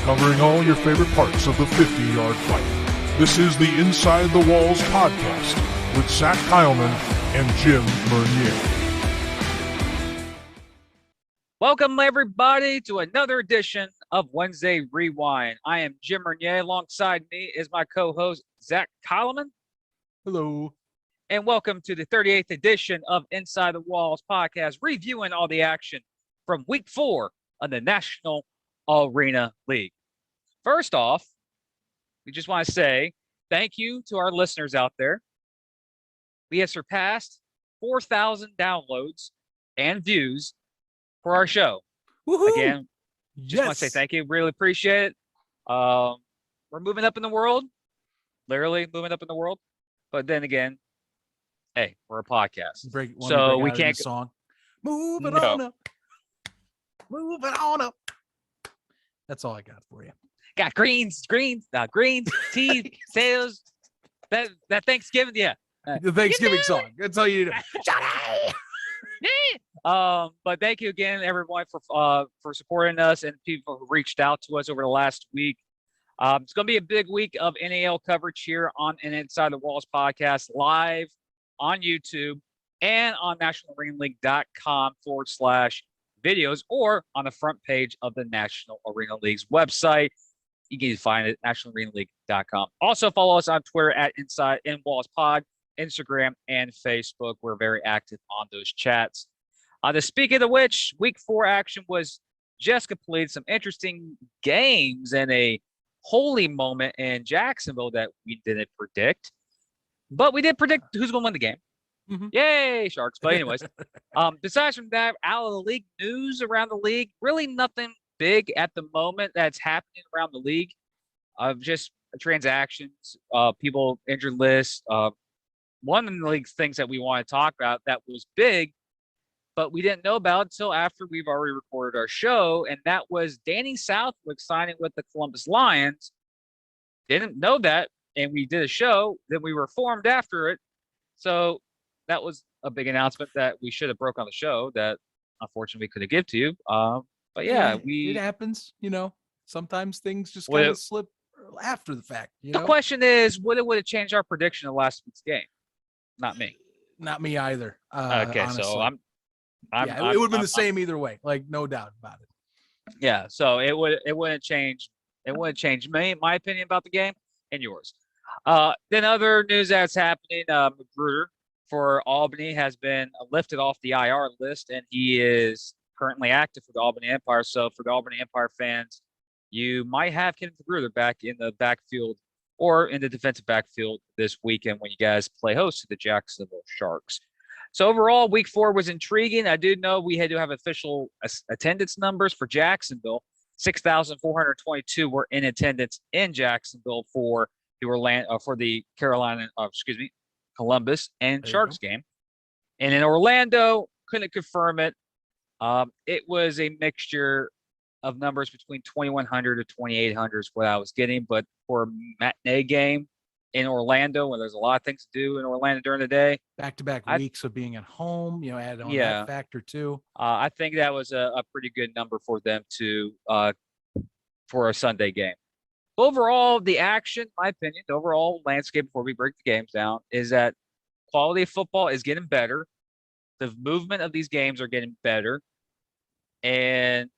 covering all your favorite parts of the 50-yard fight. This is the Inside the Walls podcast with Zach Kyleman and Jim Mernier. Welcome, everybody, to another edition of Wednesday Rewind. I am Jim Mernier. Alongside me is my co-host, Zach Kyleman. Hello. And welcome to the 38th edition of Inside the Walls podcast, reviewing all the action from Week 4 of the National Arena League. First off, we just want to say thank you to our listeners out there. We have surpassed 4,000 downloads and views for our show. Woohoo! Again, just want to say thank you. Really appreciate it. We're moving up in the world, literally moving up in the world. But then again, hey, we're a podcast, so we can't song. Moving on up, moving on up. That's all I got for you. Got greens, tea, sales. That Thanksgiving, yeah. The Thanksgiving song. That's all you do. But thank you again, everyone, for supporting us and people who reached out to us over the last week. It's going to be a big week of NAL coverage here on an Inside the Walls podcast, live on YouTube and on nationalarenaleague.com/videos, or on the front page of the National Arena League's website. You can find it at nationalarenaleague.com. Also follow us on Twitter at Inside in Walls Pod, Instagram, and Facebook. We're very active on those chats. Speaking of which, Week 4 action was just completed. Some interesting games and a holy moment in Jacksonville that we didn't predict. But we did predict who's going to win the game. Mm-hmm. Yay, Sharks. But anyways, besides from that, out of the league news around the league, really nothing big at the moment that's happening around the league. Just transactions, people injured list. One of the league's things that we want to talk about that was big, but we didn't know about until after we've already recorded our show, and that was Danny Southwick signing with the Columbus Lions. Didn't know that, and we did a show. Then we were informed after it. So that was a big announcement that we should have broke on the show that unfortunately we couldn't give to you. But yeah, it happens. Sometimes things just kind of slip after the fact. The question is, would it change our prediction of last week's game? Not me. Not me either. Okay, honestly. so it would have been the same either way, like no doubt about it. Yeah, so it wouldn't change. It wouldn't change my opinion about the game and yours. Then other news that's happening, Magruder for Albany has been lifted off the IR list, and he is currently active for the Albany Empire. So for the Albany Empire fans, you might have Kenneth Magruder back in the backfield or in the defensive backfield this weekend when you guys play host to the Jacksonville Sharks. So overall, Week 4 was intriguing. I did know we had to have official attendance numbers for Jacksonville. 6,422 were in attendance in Jacksonville for the Columbus and Sharks game. And in Orlando, couldn't confirm it. It was a mixture of numbers between 2,100 to 2,800 is what I was getting. But for a matinee game in Orlando, when there's a lot of things to do in Orlando during the day, back-to-back weeks of being at home, add on that factor too. I think that was a pretty good number for them to for a Sunday game. Overall, the action, my opinion, the overall landscape before we break the games down is that quality of football is getting better. The movement of these games are getting better. And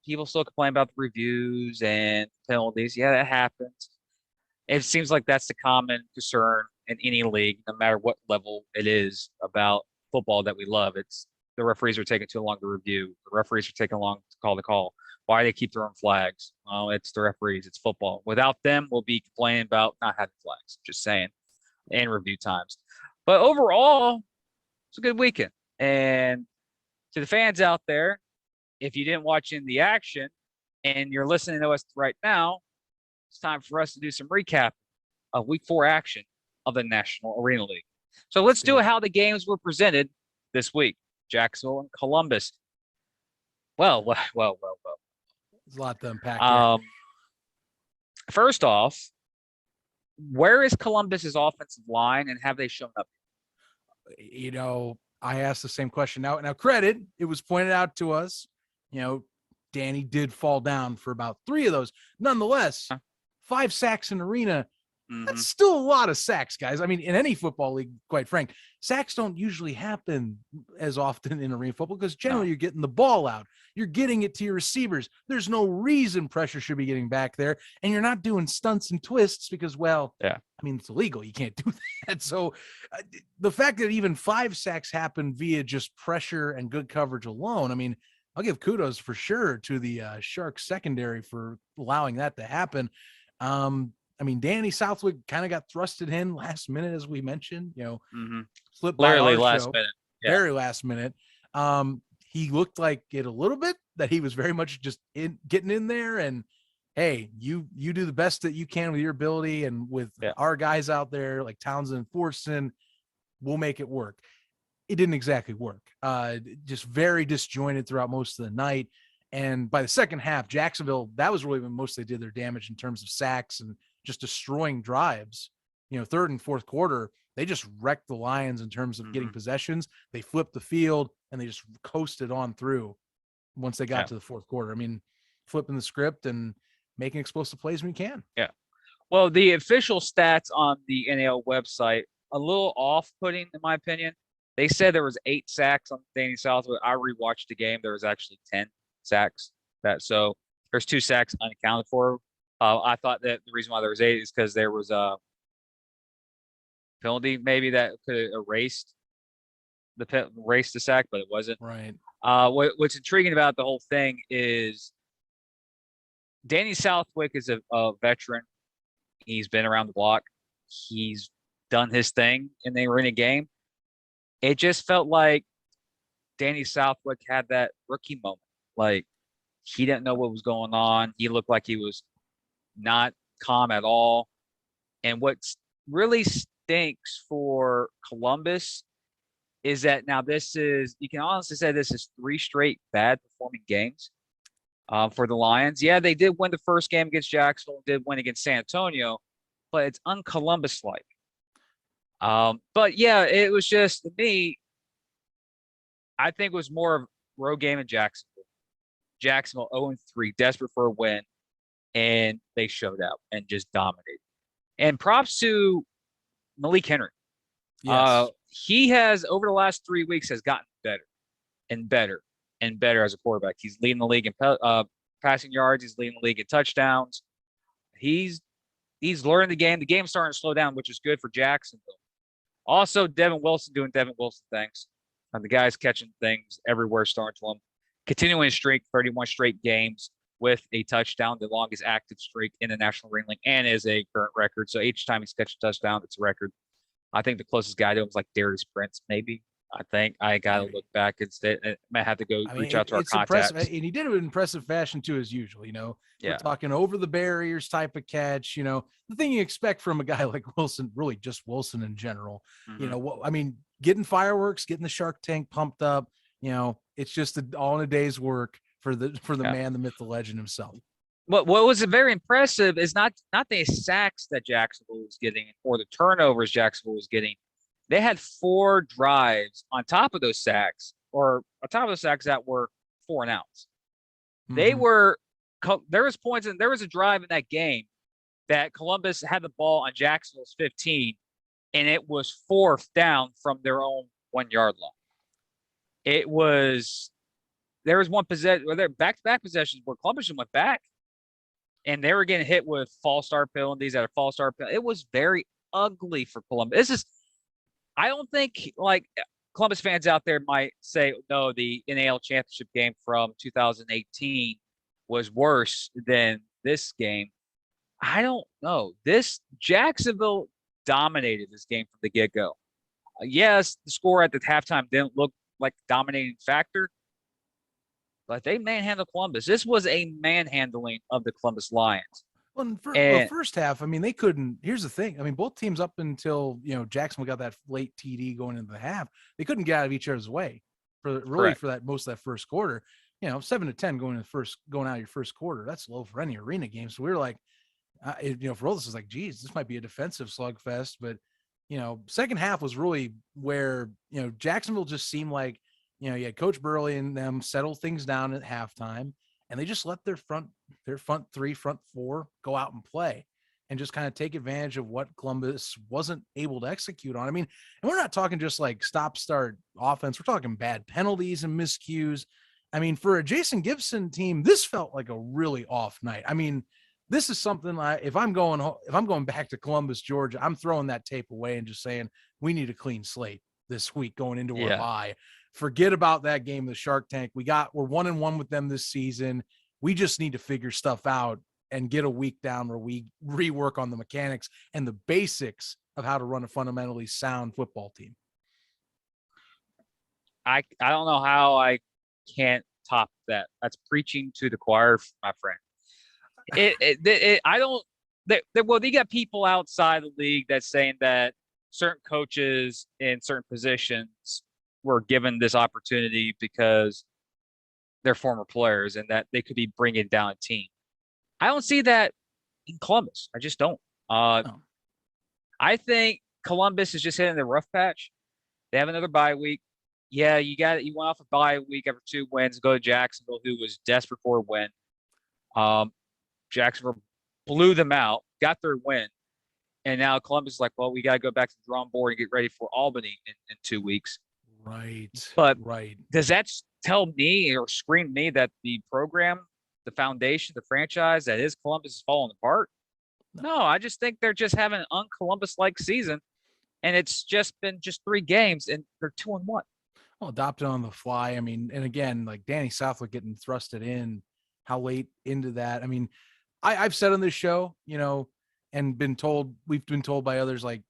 people still complain about the reviews and penalties. Yeah, that happens. It seems like that's the common concern in any league, no matter what level it is, about football that we love. It's the referees are taking too long to review. The referees are taking long to call the call. Why do they keep throwing flags? Well, it's the referees. It's football. Without them, we'll be complaining about not having flags. Just saying. And review times. But overall, it's a good weekend. And to the fans out there, if you didn't watch in the action and you're listening to us right now, it's time for us to do some recap of Week 4 action of the National Arena League. So let's do how the games were presented this week. Jacksonville and Columbus. Well. There's a lot to unpack here. First off, where is Columbus's offensive line, and have they shown up? I asked the same question. Now credit, it was pointed out to us, Danny did fall down for about 3 of those. Nonetheless, 5 sacks in arena. That's still a lot of sacks, guys. I mean, in any football league, quite frank, sacks don't usually happen as often in arena football because generally you're getting the ball out. You're getting it to your receivers. There's no reason pressure should be getting back there. And you're not doing stunts and twists because, well, I mean, it's illegal. You can't do that. So the fact that even 5 sacks happen via just pressure and good coverage alone, I mean, I'll give kudos for sure to the Sharks secondary for allowing that to happen. I mean, Danny Southwick kind of got thrusted in last minute, as we mentioned, slipped by Literally our last show, minute. very last minute. He looked like it a little bit, that he was very much just getting in there. And hey, you do the best that you can with your ability, and with our guys out there like Townsend and Thorson, we'll make it work. It didn't exactly work. Just very disjointed throughout most of the night. And by the second half, Jacksonville, that was really when most they did their damage in terms of sacks and just destroying drives. Third and fourth quarter, they just wrecked the Lions in terms of getting possessions. They flipped the field and they just coasted on through once they got to the fourth quarter. I mean, flipping the script and making explosive plays when you can. Yeah. Well, the official stats on the NAL website, a little off-putting in my opinion. They said there was 8 sacks on Danny Southwood. I rewatched the game. There was actually 10 sacks. So there's 2 sacks unaccounted for. I thought that the reason why there was 8 is because there was a penalty maybe that could have erased the sack, but it wasn't. Right. What's intriguing about the whole thing is Danny Southwick is a veteran. He's been around the block. He's done his thing in the arena game. It just felt like Danny Southwick had that rookie moment. Like, he didn't know what was going on. He looked like he was not calm at all. And what really stinks for Columbus is that now you can honestly say this is 3 straight bad performing games for the Lions. Yeah, they did win the first game against Jacksonville, did win against San Antonio, but it's un-Columbus-like. But yeah, it was just, to me, I think it was more of a road game in Jacksonville. Jacksonville 0-3, desperate for a win, and they showed out and just dominated. And props to Malik Henry. Yes. He has, over the last 3 weeks, has gotten better and better and better as a quarterback. He's leading the league in passing yards. He's leading the league in touchdowns. He's learning the game. The game's starting to slow down, which is good for Jacksonville. Also, Devin Wilson doing Devin Wilson things. And the guy's catching things everywhere, starting to him. Continuing his streak, 31 straight games with a touchdown, the longest active streak in the National Arena League, and is a current record. So each time he's catched a touchdown, it's a record. I think the closest guy to him was like Darius Prince, maybe. I think I got to look back instead. I might have to go reach out to our contacts. And he did it in impressive fashion too, as usual. We're talking over the barriers type of catch. The thing you expect from a guy like Wilson, really just Wilson in general. Getting fireworks, getting the Shark Tank pumped up. It's just all in a day's work for the man, the myth, the legend himself. What was very impressive is not the sacks that Jacksonville was getting or the turnovers Jacksonville was getting. They had 4 drives on top of those sacks, or on top of those sacks that were 4 and outs. They were there was points and there was a drive in that game that Columbus had the ball on Jacksonville's 15, and it was 4th down from their own 1-yard line. There was one possession, or there back-to-back possessions where Columbus went back, and they were getting hit with false start penalties at a false start penalty. It was very ugly for Columbus. I don't think, Columbus fans out there might say, no, the NAL championship game from 2018 was worse than this game. I don't know. Jacksonville dominated this game from the get-go. Yes, the score at the halftime didn't look like a dominating factor, but they manhandled Columbus. This was a manhandling of the Columbus Lions. Well, the first half, they couldn't. Here's the thing. both teams up until, Jacksonville got that late TD going into the half, they couldn't get out of each other's way for that most of that first quarter. 7-10 going out of your first quarter. That's low for any arena game. So we were like, for all this is like, geez, this might be a defensive slugfest. But, second half was really where, Jacksonville just seemed like, you had Coach Burley and them settle things down at halftime. and they just let their front three, front four go out and play and just kind of take advantage of what Columbus wasn't able to execute on. I mean, and we're not talking just like stop start offense. We're talking bad penalties and miscues. I mean, for a Jason Gibson team, this felt like a really off night. I mean, this is something like if I'm going back to Columbus, Georgia, I'm throwing that tape away and just saying we need a clean slate this week going into our bye. Forget about that game, the Shark Tank. We're 1-1 with them this season. We just need to figure stuff out and get a week down where we rework on the mechanics and the basics of how to run a fundamentally sound football team. I don't know how I can't top that. That's preaching to the choir, my friend. You got people outside the league that's saying that certain coaches in certain positions were given this opportunity because they're former players and that they could be bringing down a team. I don't see that in Columbus. I just don't. No. I think Columbus is just hitting the rough patch. They have another bye week. Yeah, you went off a bye week after 2 wins, go to Jacksonville, who was desperate for a win. Jacksonville blew them out, got their win. And now Columbus is like, well, we got to go back to the drawing board and get ready for Albany in 2 weeks. Right. But right. Does that tell me or scream me that the program, the foundation, the franchise that is Columbus is falling apart? No, I just think they're just having an un-Columbus-like season. And it's just been 3 games and they're 2-1. Well, adopted on the fly. I mean, and again, like Danny Southwick getting thrusted in, how late into that? I mean, I've said on this show, and we've been told by others, like,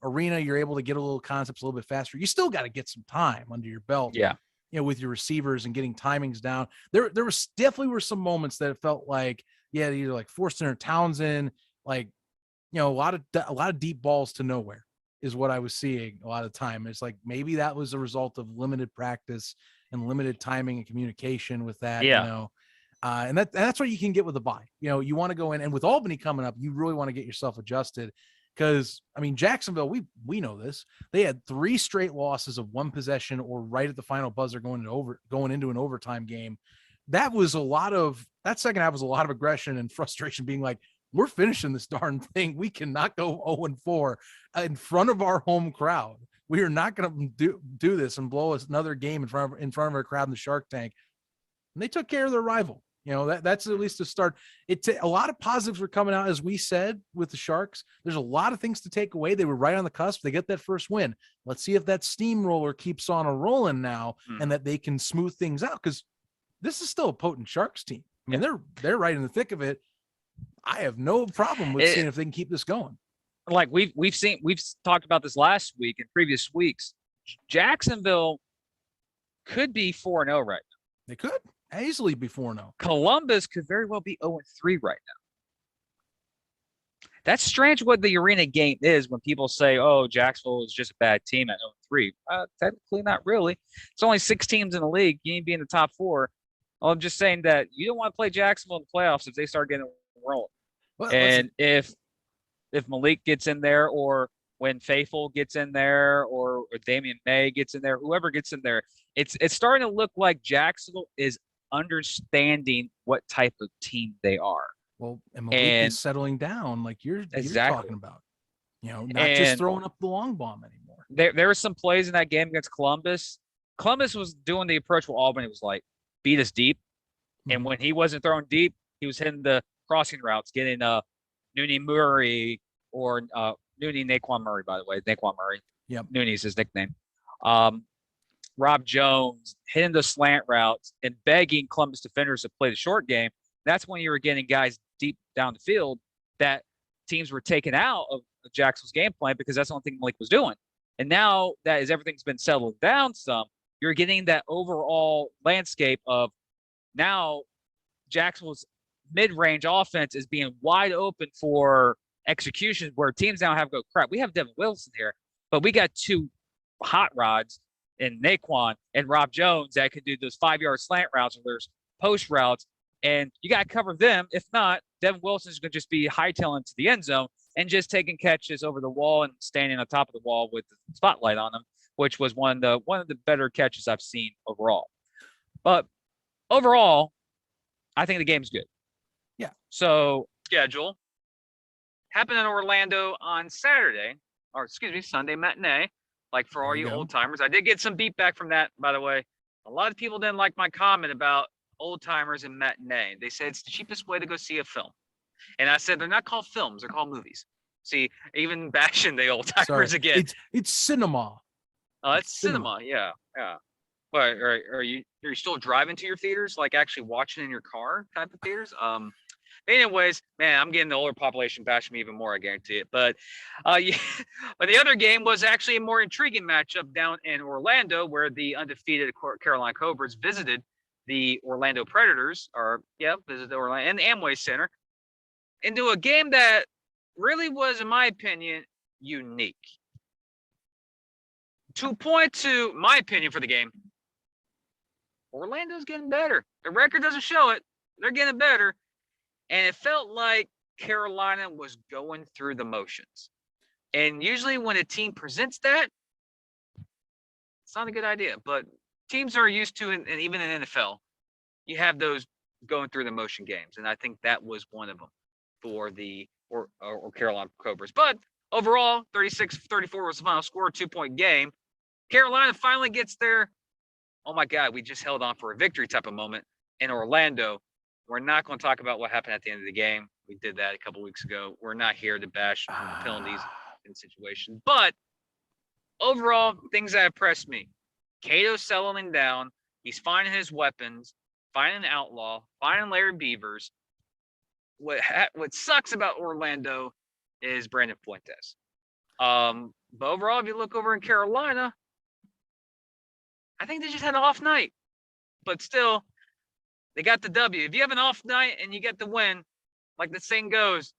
Arena, you're able to get a little concepts a little bit faster. You still got to get some time under your belt. Yeah. With your receivers and getting timings down. There was definitely were some moments that it felt like, either like Forster or Townsend, like, a lot of deep balls to nowhere is what I was seeing a lot of time. It's like, maybe that was a result of limited practice and limited timing and communication with that, and that's what you can get with a bye. You want to go in, and with Albany coming up, you really want to get yourself adjusted. Because, I mean, Jacksonville, we know this. They had 3 straight losses of 1 possession or right at the final buzzer going into an overtime game. That second half was a lot of aggression and frustration, being like, we're finishing this darn thing. We cannot go 0-4 in front of our home crowd. We are not going to do this and blow us another game in front of our crowd in the Shark Tank. And they took care of their rival. That's at least a start. A lot of positives were coming out, as we said, with the Sharks. There's a lot of things to take away. They were right on the cusp. They get that first win. Let's see if that steamroller keeps on rolling now and that they can smooth things out, because this is still a potent Sharks team. I mean, they're right in the thick of it. I have no problem with seeing if they can keep this going. Like we've talked about this last week and previous weeks. Jacksonville could be 4-0 right now. They could easily be 4-0. Columbus could very well be 0-3 right now. That's strange what the Arena game is when people say, oh, Jacksonville is just a bad team at 0-3. Technically not really. It's only 6 teams in the league. You need to be in the top 4. Well, I'm just saying that you don't want to play Jacksonville in the playoffs if they start getting rolling. Well, and if Malik gets in there, or when Faithful gets in there, or Damian May gets in there, whoever gets in there, it's starting to look like Jacksonville is understanding what type of team they are. Well, and Malik is settling down, like you're talking about. Not just throwing up the long bomb anymore. There were some plays in that game against Columbus. Columbus was doing the approach where Albany was like, beat us deep. Mm-hmm. And when he wasn't throwing deep, he was hitting the crossing routes, getting Nooney Murray or Naquan Murray, by the way. Naquan Murray. Yep. Nooney's his nickname. Rob Jones hitting the slant routes and begging Columbus defenders to play the short game. That's when you were getting guys deep down the field that teams were taken out of Jacksonville's game plan, because that's the only thing Malik was doing. And now that everything's been settled down some, you're getting that overall landscape of now Jacksonville's mid-range offense is being wide open for execution, where teams now have to go, crap, we have Devin Wilson here, but we got 2 hot rods in Naquan and Rob Jones that can do those 5-yard slant routes or there's post routes, and you got to cover them. If not, Devin Wilson is going to just be hightailing to the end zone and just taking catches over the wall and standing on top of the wall with the spotlight on him, which was one of the better catches I've seen overall. But overall, I think the game's good. Yeah. So schedule happened in Orlando on Saturday, or excuse me, Sunday matinee. Like for all you old timers, I did get some beat back from that, by the way. A lot of people didn't like my comment about old timers and matinee. They said it's the cheapest way to go see a film. And I said, they're not called films, they're called movies. See, even bashing the old timers again. It's cinema. It's cinema. Yeah. But are you still driving to your theaters, like actually watching in your car type of theaters? Anyways, man, I'm getting the older population bashing me even more, I guarantee it. But yeah, but the other game was actually a more intriguing matchup down in Orlando, where the undefeated Carolina Cobras visited the Orlando Predators, visited Orlando and the Amway Center, into a game that really was, in my opinion, unique. To point to my opinion for the game, Orlando's getting better. The record doesn't show it. They're getting better. And it felt like Carolina was going through the motions. And usually when a team presents that, it's not a good idea. But teams are used to, and even in NFL, you have those going through the motion games. And I think that was one of them for the or Carolina Cobras. But overall, 36-34 was the final score, 2-point game. Carolina finally gets their, oh my God, we just held on for a victory type of moment in Orlando. We're not going to talk about what happened at the end of the game. We did that a couple weeks ago. We're not here to bash penalties in situations. But overall, things that impressed me. Cato's settling down. He's finding his weapons, finding Outlaw, finding Larry Beavers. What sucks about Orlando is Brandon Fuentes. But overall, if you look over in Carolina, I think they just had an off night. But still, they got the W. If you have an off night and you get the win, like the saying goes,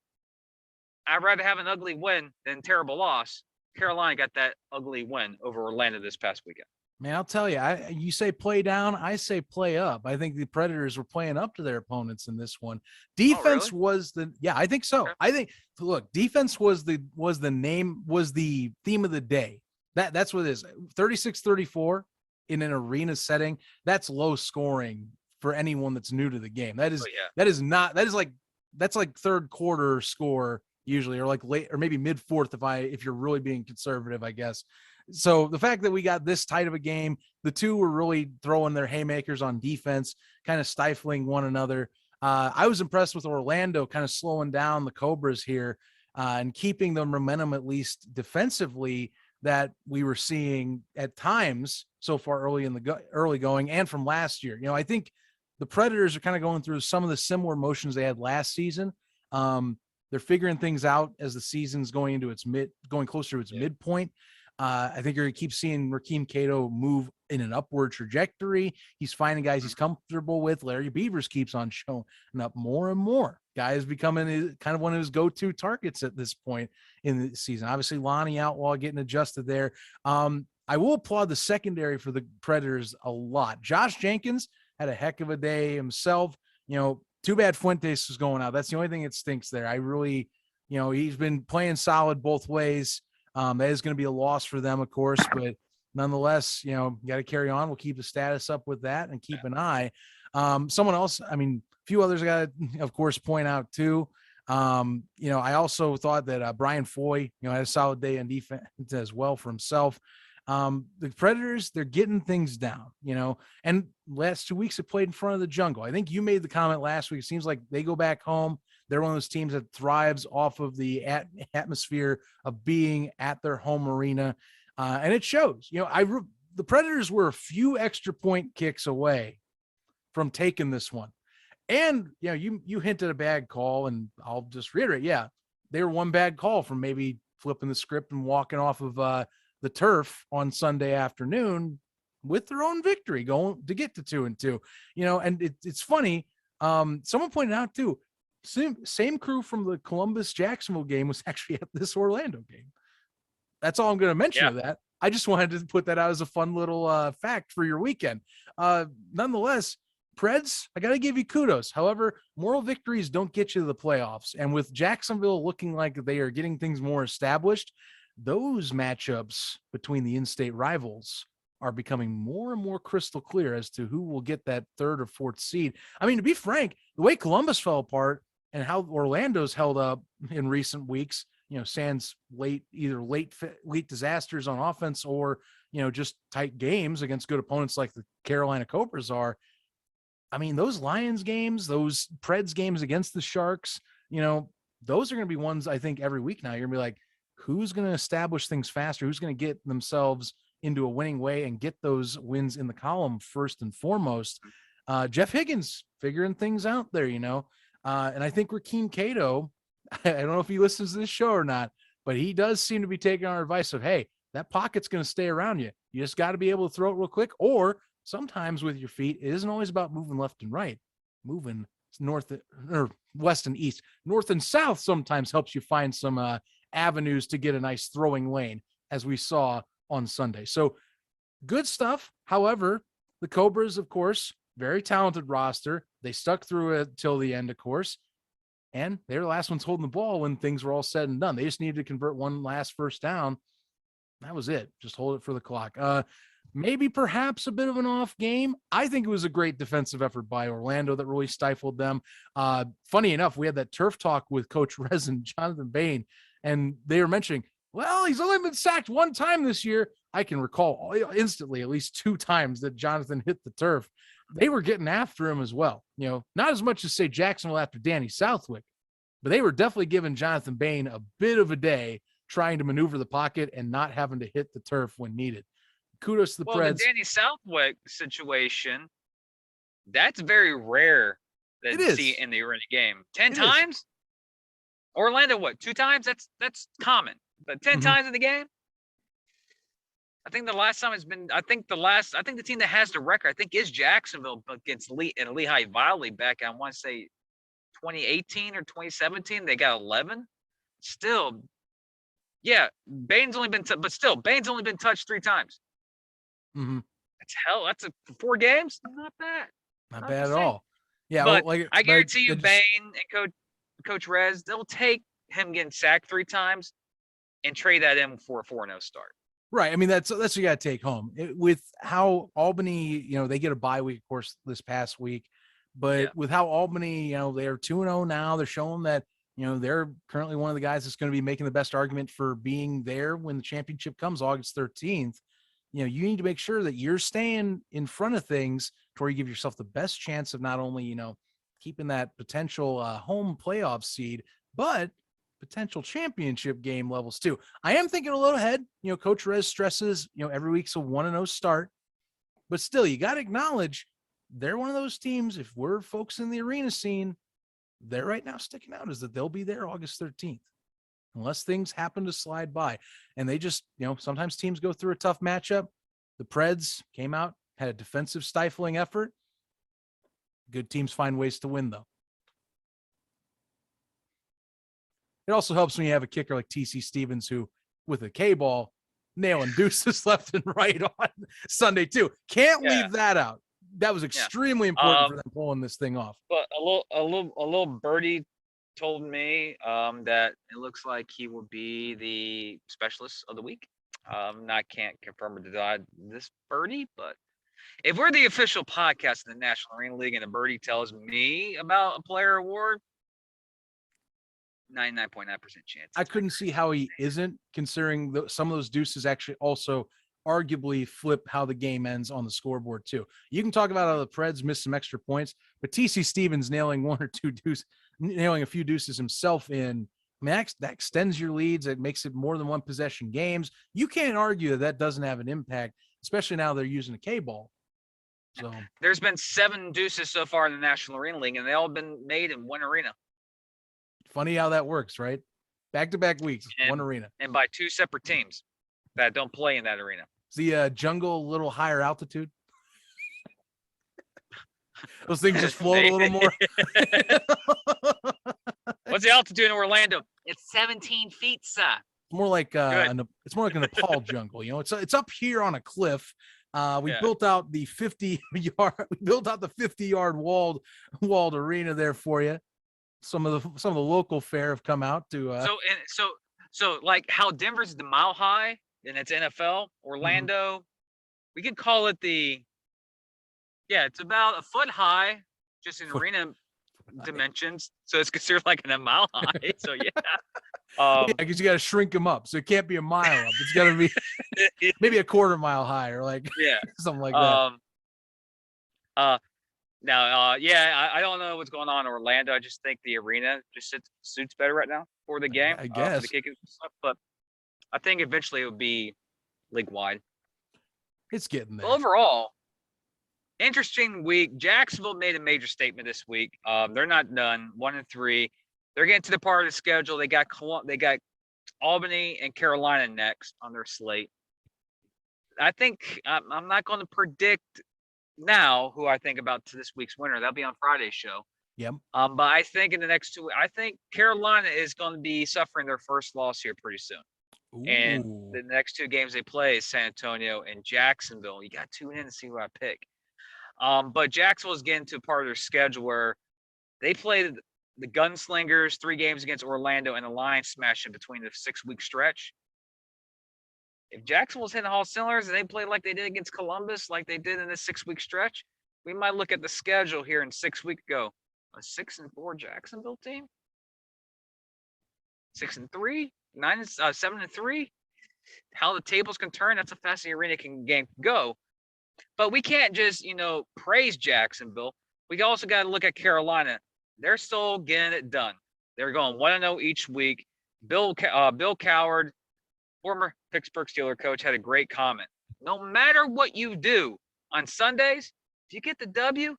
I'd rather have an ugly win than terrible loss. Carolina got that ugly win over Orlando this past weekend. Man, I'll tell you, you say play down, I say play up. I think the Predators were playing up to their opponents in this one. Defense was I think so. Okay. I think, look, defense was the theme of the day. That's what it is. 36-34 in an arena setting. That's low scoring for anyone that's new to the game. That's like third quarter score usually, or like late, or maybe mid fourth if you're really being conservative, I guess. So the fact that we got this tight of a game, the two were really throwing their haymakers on defense, kind of stifling one another. I was impressed with Orlando kind of slowing down the Cobras here and keeping the momentum, at least defensively, that we were seeing at times so far early going and from last year. I think the Predators are kind of going through some of the similar motions they had last season. They're figuring things out as the season's going closer to its midpoint. I think you're going to keep seeing Rakeem Cato move in an upward trajectory. He's finding guys he's comfortable with. Larry Beavers keeps on showing up more and more. Guys becoming kind of one of his go-to targets at this point in the season. Obviously, Lonnie Outlaw getting adjusted there. I will applaud the secondary for the Predators a lot. Josh Jenkins had a heck of a day himself. Too bad Fuentes is going out. That's the only thing that stinks there. I really, he's been playing solid both ways. That is going to be a loss for them, of course, but nonetheless, you got to carry on. We'll keep the status up with that and keep an eye. Someone else, a few others I got to, of course, point out too. I also thought that Brian Foy, had a solid day on defense as well for himself. The Predators, they're getting things down, and last 2 weeks have played in front of the jungle. I think you made the comment last week. It seems like they go back home. They're one of those teams that thrives off of the atmosphere of being at their home arena. And it shows, the Predators were a few extra point kicks away from taking this one. And, you hinted a bad call, and I'll just reiterate. Yeah, they were one bad call from maybe flipping the script and walking off of the turf on Sunday afternoon with their own victory, going to get to 2-2, and it's funny. Someone pointed out too, same crew from the Columbus Jacksonville game was actually at this Orlando game. That's all I'm going to mention of that. I just wanted to put that out as a fun little fact for your weekend. Nonetheless, Preds, I got to give you kudos. However, moral victories don't get you to the playoffs. And with Jacksonville looking like they are getting things more established, those matchups between the in-state rivals are becoming more and more crystal clear as to who will get that third or fourth seed. I mean, to be frank, the way Columbus fell apart and how Orlando's held up in recent weeks, sans late disasters on offense or, just tight games against good opponents like the Carolina Cobras are. I mean, those Lions games, those Preds games against the Sharks, those are going to be ones I think every week now. You're going to be like, who's going to establish things faster? Who's going to get themselves into a winning way and get those wins in the column first and foremost? Jeff Higgins figuring things out there, and I think Rakeem Cato, I don't know if he listens to this show or not, but he does seem to be taking our advice of, hey, that pocket's going to stay around you. You just got to be able to throw it real quick. Or sometimes with your feet, it isn't always about moving left and right. Moving north or west and east, north and south sometimes helps you find some avenues to get a nice throwing lane, as we saw on Sunday. So good stuff. However, the Cobras, of course, very talented roster. They stuck through it till the end, of course. And they were the last ones holding the ball when things were all said and done. They just needed to convert one last first down. That was it. Just hold it for the clock. Maybe perhaps a bit of an off game. I think it was a great defensive effort by Orlando that really stifled them. Funny enough, we had that turf talk with Coach Rez and Jonathan Bain, and they were mentioning, well, he's only been sacked one time this year. I can recall instantly at least 2 times that Jonathan hit the turf. They were getting after him as well. Not as much as say Jacksonville after Danny Southwick, but they were definitely giving Jonathan Bain a bit of a day trying to maneuver the pocket and not having to hit the turf when needed. Kudos to the Preds. The Danny Southwick situation, that's very rare that you see in the arena game. 10 times? Orlando, 2 times? That's common. But 10 times in the game? I think the last time it's been, I think the team that has the record, I think, is Jacksonville against Lehigh Valley back, I want to say 2018 or 2017. They got 11. Still, yeah, Bain's only been touched 3 times. Mm-hmm. That's 4 games. Not bad. Not bad at all. Yeah, but I guarantee you, Bain and Coach Rez, they'll take him getting sacked 3 times and trade that in for a 4-0 start. Right. I mean, that's what you got to take home. With how Albany, they get a bye week, of course, this past week, but with how Albany, they're 2-0 now. They're showing that, they're currently one of the guys that's going to be making the best argument for being there when the championship comes August 13th. You need to make sure that you're staying in front of things to where you give yourself the best chance of not only, keeping that potential home playoff seed, but potential championship game levels too. I am thinking a little ahead. Coach Rez stresses, every week's a 1-0 start, but still, you got to acknowledge they're one of those teams. If we're folks in the arena scene, they're right now sticking out is that they'll be there August 13th. Unless things happen to slide by. And they just, sometimes teams go through a tough matchup. The Preds came out, had a defensive stifling effort. Good teams find ways to win, though. It also helps when you have a kicker like TC Stevens, who, with a K-ball, nailing deuces left and right on Sunday, too. Can't leave that out. That was extremely important for them pulling this thing off. But a little birdie told me that it looks like he will be the specialist of the week. Can't confirm or deny this birdie, but if we're the official podcast of the National Arena League and a birdie tells me about a player award, 99.9% chance. I couldn't see how he isn't, considering some of those deuces actually also arguably flip how the game ends on the scoreboard too. You can talk about how the Preds missed some extra points, but TC Stevens nailing 1 or 2 deuces, nailing a few deuces himself in, I mean, that extends your leads. It makes it more than 1 possession games. You can't argue that doesn't have an impact, especially now they're using a K-ball. So there's been 7 deuces so far in the National Arena League, and they all been made in one arena. Funny how that works, right? Back-to-back weeks, one arena. And by 2 separate teams that don't play in that arena. Is the jungle a little higher altitude? Those things just float a little more. What's the altitude in Orlando? It's 17 feet, sir. More like it's more like a Nepal jungle. It's up here on a cliff. We built out the 50-yard walled arena there for you. Some of the local fare have come out to. So like how Denver's the Mile High and it's NFL. Orlando, we could call it it's about a foot high, just in arena dimensions. So it's considered like a mile high. So yeah. Because you got to shrink them up, so it can't be a mile up. It's got to be maybe a quarter mile high, or like something like that. I don't know what's going on in Orlando. I just think the arena just suits better right now for the game. I guess for the kicking stuff, but I think eventually it would be league wide. It's getting there. Overall, interesting week. Jacksonville made a major statement this week. They're not done. 1-3. They're getting to the part of the schedule. They got Albany and Carolina next on their slate. I think I'm not going to predict now who I think about to this week's winner. That'll be on Friday's show. Yep. But I think in the next 2 weeks, I think Carolina is going to be suffering their first loss here pretty soon. Ooh. And the next 2 games they play is San Antonio and Jacksonville. You got to tune in to see who I pick. But Jacksonville is getting to a part of their schedule where they play the Gunslingers 3 games against Orlando and the Lions smash in between the 6-week stretch. If Jacksonville's hitting all cylinders and they play like they did against Columbus, like they did in this 6-week stretch, we might look at the schedule here in 6 weeks ago. A 6-4 Jacksonville team? 6-3? 7-3? How the tables can turn, that's a fast the arena game can go. But we can't just, praise Jacksonville. We also got to look at Carolina. They're still getting it done. They're going 1-0 each week. Bill Coward, former Pittsburgh Steelers coach, had a great comment. No matter what you do on Sundays, if you get the W,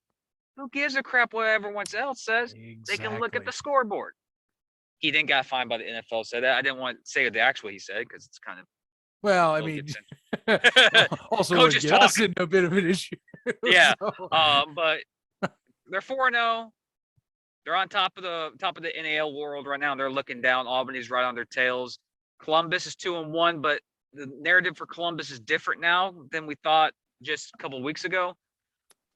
who gives a crap what everyone else says? Exactly. They can look at the scoreboard. He then got fined by the NFL. Said that. I didn't want to say the actual he said because it's kind of. Well, I mean, also Coaches get us into a bit of an issue. Yeah. So. But they're 4-0. They're on top of the NAL world right now. They're looking down. Albany's right on their tails. Columbus is 2-1, but the narrative for Columbus is different now than we thought just a couple of weeks ago.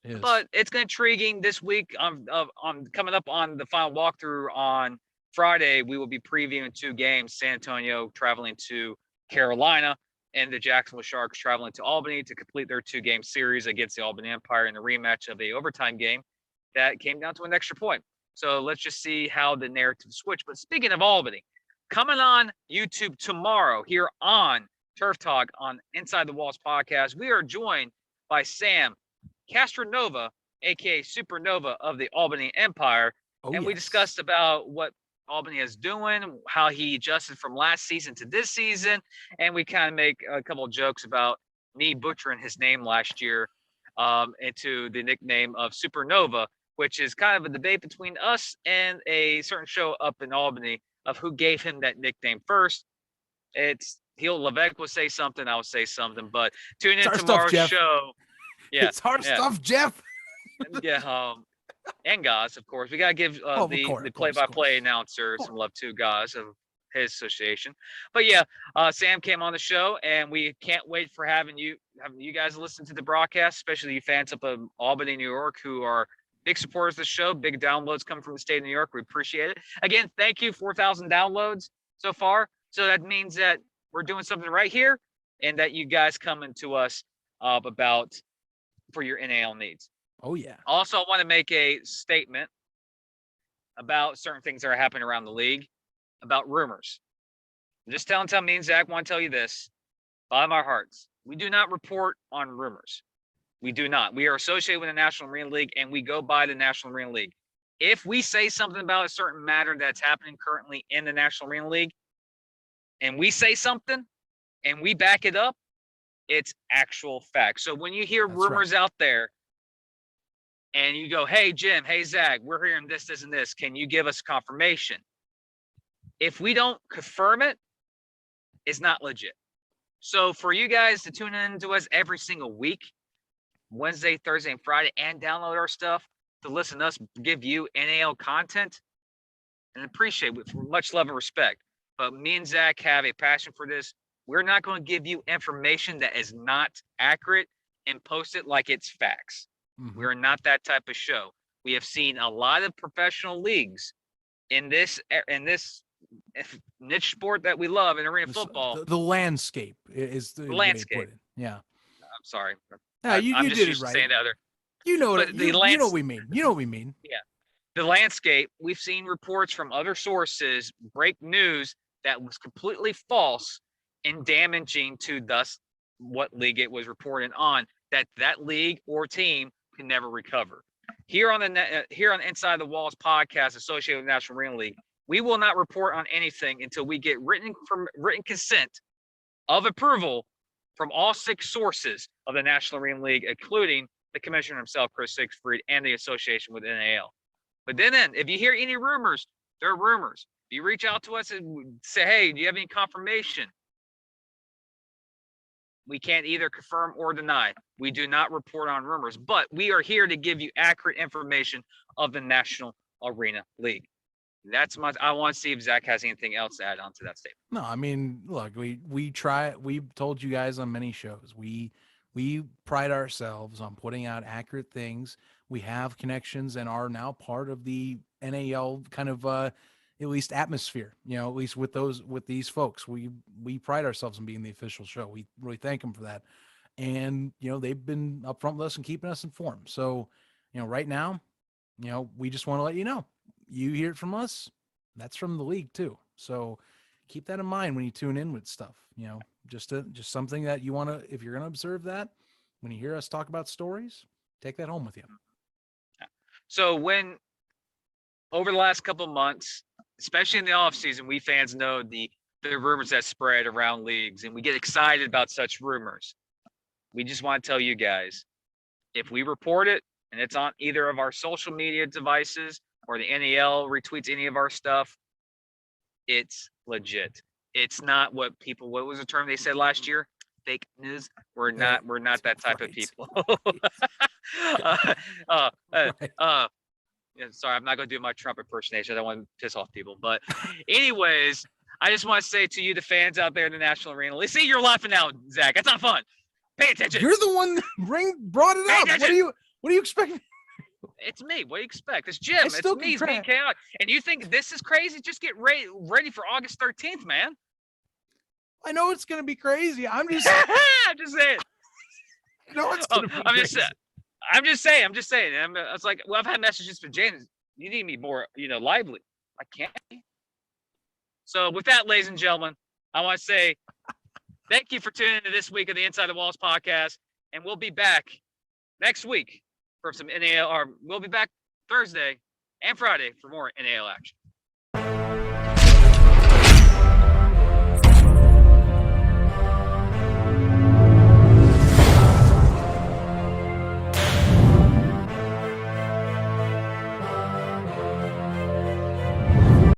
Yes. But it's intriguing this week. On coming up on the final walkthrough on Friday, we will be previewing 2 games. San Antonio traveling to Carolina and the Jacksonville Sharks traveling to Albany to complete their 2-game series against the Albany Empire in the rematch of the overtime game that came down to an extra point. So let's just see how the narrative switch. But speaking of Albany, coming on YouTube tomorrow here on Turf Talk on Inside the Walls podcast, we are joined by Sam Castronova, aka Supernova of the Albany Empire. We discussed about what Albany is doing, how he adjusted from last season to this season, and we kind of make a couple of jokes about me butchering his name last year into the nickname of Supernova, which is kind of a debate between us and a certain show up in Albany of who gave him that nickname first. Levesque will say something, I'll say something, but tune in tomorrow's show. Yeah, it's hard stuff, Jeff. And Gaz, of course. We gotta give the play-by-play announcer some love too, Gaz, of his association. But yeah, Sam came on the show, and we can't wait for having you guys listen to the broadcast, especially you fans up in Albany, New York, who are big supporters of the show. Big downloads coming from the state of New York. We appreciate it. Again, thank you. 4,000 downloads so far. So that means that we're doing something right here, and that you guys coming to us about for your NAL needs. Oh, yeah. Also, I want to make a statement about certain things that are happening around the league, about rumors. I'm just telling me and Zach want to tell you this. Bottom of our hearts, we do not report on rumors. We do not. We are associated with the National Marine League, and we go by the National Marine League. If we say something about a certain matter that's happening currently in the National Marine League, and we say something, and we back it up, it's actual fact. So when you hear rumors out there, and you go, hey, Jim, hey, Zach, we're hearing this, this, and this. Can you give us confirmation? If we don't confirm it, it's not legit. So for you guys to tune in to us every single week, Wednesday, Thursday, and Friday, and download our stuff to listen to us give you NAL content, and appreciate it with much love and respect. But me and Zach have a passion for this. We're not going to give you information that is not accurate and post it like it's facts. Mm-hmm. We're not that type of show. We have seen a lot of professional leagues in this niche sport that we love in arena football. The landscape is the landscape. Yeah. sorry. No, you I'm just did it used to right. saying the other. You know But what the you know lance- what we mean. You know what we mean. The landscape, we've seen reports from other sources break news that was completely false and damaging to thus what league it was reported on, that league or team can never recover. Here on Inside the Walls podcast associated with the National Arena League, we will not report on anything until we get written consent of approval from all 6 sources of the National Arena League, including the commissioner himself, Chris Siegfried, and the association with NAL. But then, if you hear any rumors, they're rumors. If you reach out to us and say, hey, do you have any confirmation? We can't either confirm or deny. We do not report on rumors, but we are here to give you accurate information of the National Arena League. I want to see if Zach has anything else to add on to that statement. No, I mean, look, we've told you guys on many shows. We pride ourselves on putting out accurate things. We have connections and are now part of the NAL kind of at least atmosphere, at least with these folks. We pride ourselves on being the official show. We really thank them for that. And, they've been upfront with us and keeping us informed. So, right now, we just want to let you know, you hear it from us. That's from the league too. So keep that in mind when you tune in with stuff, just something that you want to, if you're going to observe that, when you hear us talk about stories, take that home with you. So when over the last couple of months, especially in the off season, we fans know the rumors that spread around leagues, and we get excited about such rumors. We just want to tell you guys, if we report it and it's on either of our social media devices or the NAL retweets any of our stuff, it's legit. It's not what was the term they said last year? Fake news. We're not that type of people. Sorry, I'm not going to do my Trump impersonation. I don't want to piss off people. But anyways, I just want to say to you, the fans out there in the National Arena, let's see, you're laughing now, Zach. That's not fun. Pay attention. You're the one that brought it up. What do you expect? It's me. What do you expect? It's Jim. It's me. It's being chaotic. And you think this is crazy? Just get ready for August 13th, man. I know it's going to be crazy. I'm just I'm just saying. I know it's going to be crazy. I'm just saying. I was like, well, I've had messages from James. You need me more, lively. I can't. So with that, ladies and gentlemen, I want to say thank you for tuning into this week of the Inside the Walls podcast. And we'll be back next week for some NAL, or we'll be back Thursday and Friday for more NAL action.